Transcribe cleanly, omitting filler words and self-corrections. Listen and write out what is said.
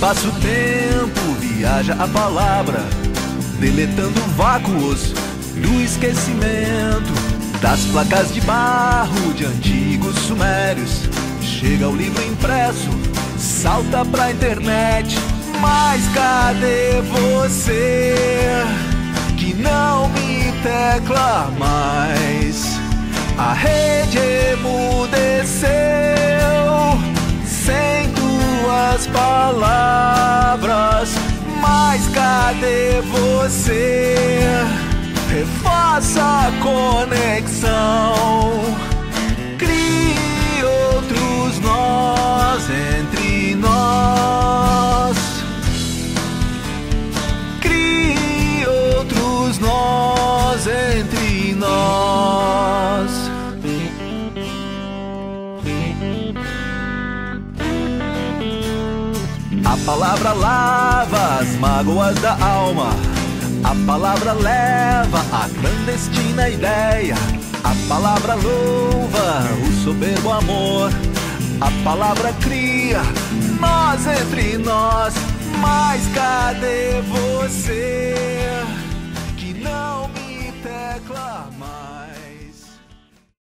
espaço-tempo viaja a palavra, deletando vácuos do esquecimento. Das placas de barro de antigos sumérios, chega o livro impresso, salta pra internet. Mas cadê você que não me tecla mais? A rede emudeceu sem tuas palavras. Mas cadê você? Refaça a conexão, crie outros nós entre nós, crie outros nós entre nós. A palavra lava as mágoas da alma, a palavra leva a clandestina ideia, a palavra louva o soberbo amor, a palavra cria nós entre nós. Mas cadê você que não me tecla?